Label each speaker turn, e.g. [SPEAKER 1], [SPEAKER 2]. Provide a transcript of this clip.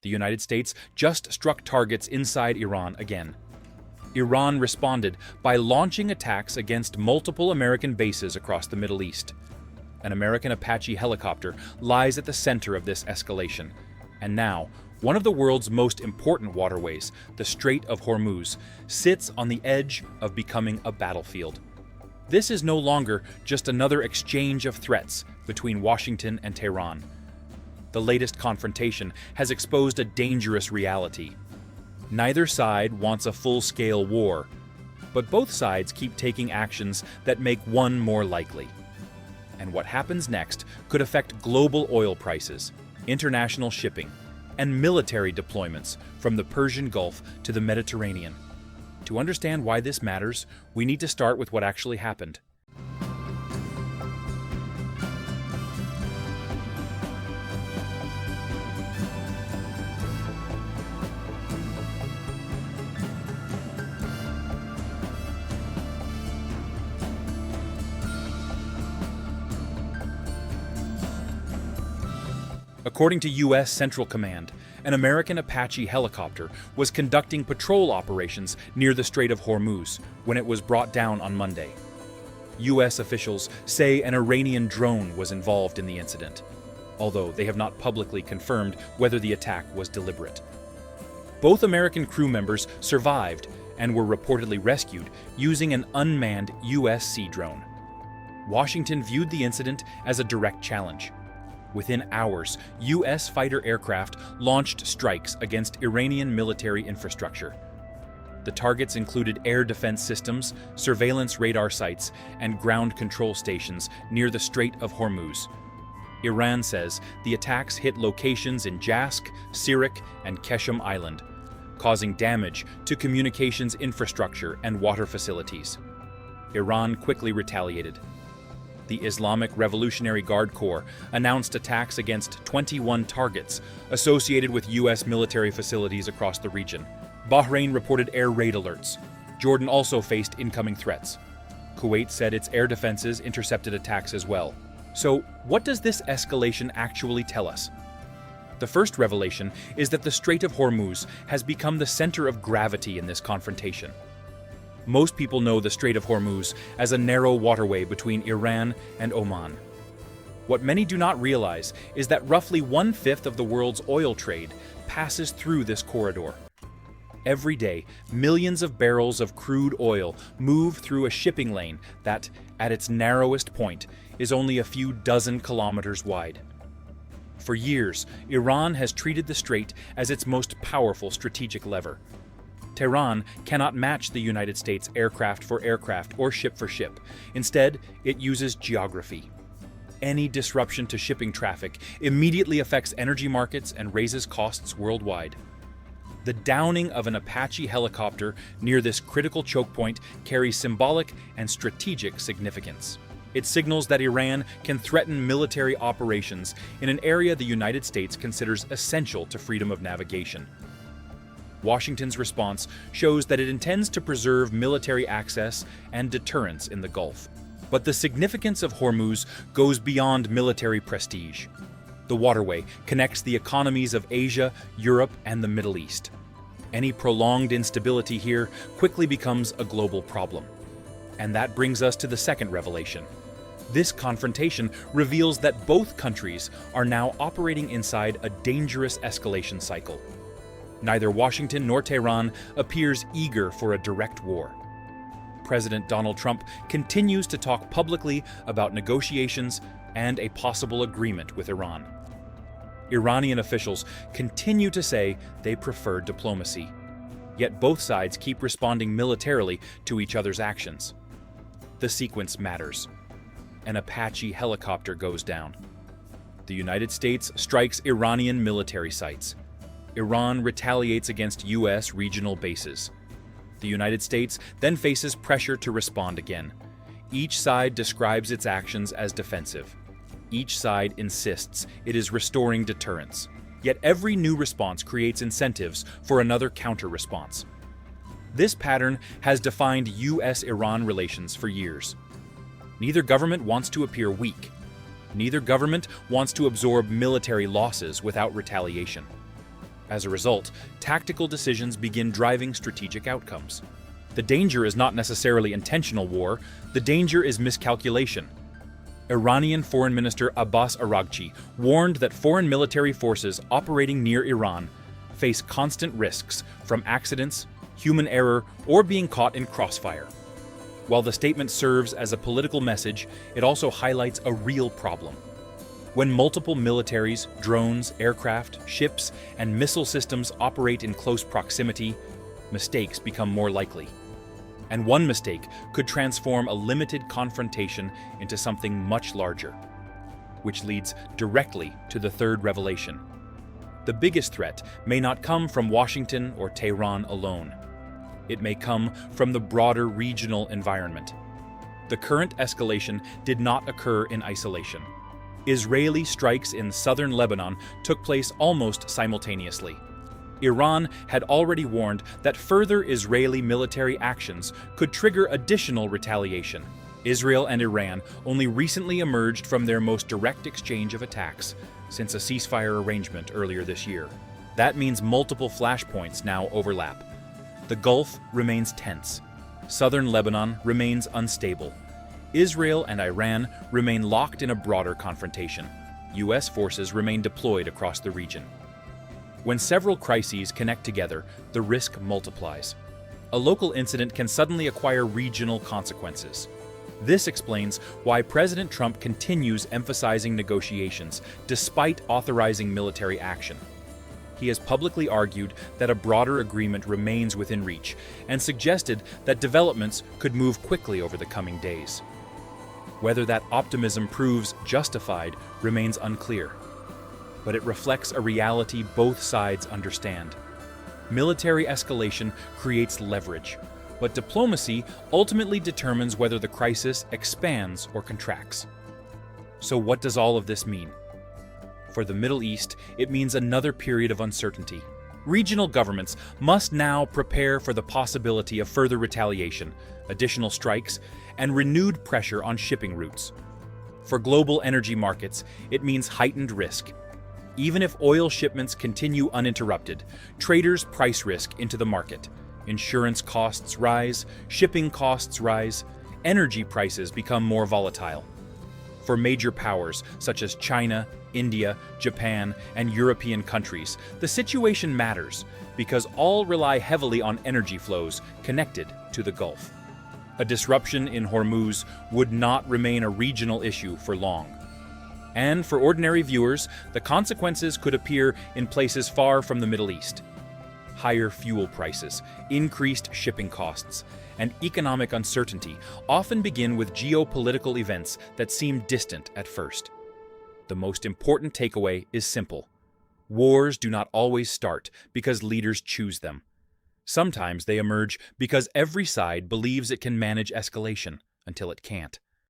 [SPEAKER 1] The United States just struck targets inside Iran again. Iran responded by launching attacks against multiple American bases across the Middle East. An American Apache helicopter lies at the center of this escalation. And now, one of the world's most important waterways, the Strait of Hormuz, sits on the edge of becoming a battlefield. This is no longer just another exchange of threats between Washington and Tehran. The latest confrontation has exposed a dangerous reality. Neither side wants a full-scale war, but both sides keep taking actions that make one more likely. And what happens next could affect global oil prices, international shipping, and military deployments from the Persian Gulf to the Mediterranean. To understand why this matters, we need to start with what actually happened. According to US Central Command, an American Apache helicopter was conducting patrol operations near the Strait of Hormuz when it was brought down on Monday. US officials say an Iranian drone was involved in the incident, although they have not publicly confirmed whether the attack was deliberate. Both American crew members survived and were reportedly rescued using an unmanned US Sea drone. Washington viewed the incident as a direct challenge. Within hours, U.S. fighter aircraft launched strikes against Iranian military infrastructure. The targets included air defense systems, surveillance radar sites, and ground control stations near the Strait of Hormuz. Iran says the attacks hit locations in Jask, Sirik, and Qeshm Island, causing damage to communications infrastructure and water facilities. Iran quickly retaliated. The Islamic Revolutionary Guard Corps announced attacks against 21 targets associated with U.S. military facilities across the region. Bahrain reported air raid alerts. Jordan also faced incoming threats. Kuwait said its air defenses intercepted attacks as well. So, what does this escalation actually tell us? The first revelation is that the Strait of Hormuz has become the center of gravity in this confrontation. Most people know the Strait of Hormuz as a narrow waterway between Iran and Oman. What many do not realize is that roughly 1/5 of the world's oil trade passes through this corridor. Every day, millions of barrels of crude oil move through a shipping lane that, at its narrowest point, is only a few dozen kilometers wide. For years, Iran has treated the strait as its most powerful strategic lever. Tehran cannot match the United States aircraft for aircraft or ship for ship. Instead, it uses geography. Any disruption to shipping traffic immediately affects energy markets and raises costs worldwide. The downing of an Apache helicopter near this critical choke point carries symbolic and strategic significance. It signals that Iran can threaten military operations in an area the United States considers essential to freedom of navigation. Washington's response shows that it intends to preserve military access and deterrence in the Gulf. But the significance of Hormuz goes beyond military prestige. The waterway connects the economies of Asia, Europe, and the Middle East. Any prolonged instability here quickly becomes a global problem. And that brings us to the second revelation. This confrontation reveals that both countries are now operating inside a dangerous escalation cycle. Neither Washington nor Tehran appears eager for a direct war. President Donald Trump continues to talk publicly about negotiations and a possible agreement with Iran. Iranian officials continue to say they prefer diplomacy, yet both sides keep responding militarily to each other's actions. The sequence matters. An Apache helicopter goes down. The United States strikes Iranian military sites. Iran retaliates against U.S. regional bases. The United States then faces pressure to respond again. Each side describes its actions as defensive. Each side insists it is restoring deterrence. Yet every new response creates incentives for another counter-response. This pattern has defined U.S.-Iran relations for years. Neither government wants to appear weak. Neither government wants to absorb military losses without retaliation. As a result, tactical decisions begin driving strategic outcomes. The danger is not necessarily intentional war, the danger is miscalculation. Iranian Foreign Minister Abbas Araghchi warned that foreign military forces operating near Iran face constant risks from accidents, human error, or being caught in crossfire. While the statement serves as a political message, it also highlights a real problem. When multiple militaries, drones, aircraft, ships, and missile systems operate in close proximity, mistakes become more likely. And one mistake could transform a limited confrontation into something much larger, which leads directly to the third revelation. The biggest threat may not come from Washington or Tehran alone. It may come from the broader regional environment. The current escalation did not occur in isolation. Israeli strikes in southern Lebanon took place almost simultaneously. Iran had already warned that further Israeli military actions could trigger additional retaliation. Israel and Iran only recently emerged from their most direct exchange of attacks since a ceasefire arrangement earlier this year. That means multiple flashpoints now overlap. The Gulf remains tense. Southern Lebanon remains unstable. Israel and Iran remain locked in a broader confrontation. US forces remain deployed across the region. When several crises connect together, the risk multiplies. A local incident can suddenly acquire regional consequences. This explains why President Trump continues emphasizing negotiations despite authorizing military action. He has publicly argued that a broader agreement remains within reach and suggested that developments could move quickly over the coming days. Whether that optimism proves justified remains unclear, but it reflects a reality both sides understand. Military escalation creates leverage, but diplomacy ultimately determines whether the crisis expands or contracts. So what does all of this mean? For the Middle East, it means another period of uncertainty. Regional governments must now prepare for the possibility of further retaliation, additional strikes, and renewed pressure on shipping routes. For global energy markets, it means heightened risk. Even if oil shipments continue uninterrupted, traders price risk into the market. Insurance costs rise, shipping costs rise, energy prices become more volatile. For major powers such as China, India, Japan, and European countries, the situation matters because all rely heavily on energy flows connected to the Gulf. A disruption in Hormuz would not remain a regional issue for long. And for ordinary viewers, the consequences could appear in places far from the Middle East. Higher fuel prices, increased shipping costs, and economic uncertainty often begin with geopolitical events that seem distant at first. The most important takeaway is simple. Wars do not always start because leaders choose them. Sometimes they emerge because every side believes it can manage escalation until it can't.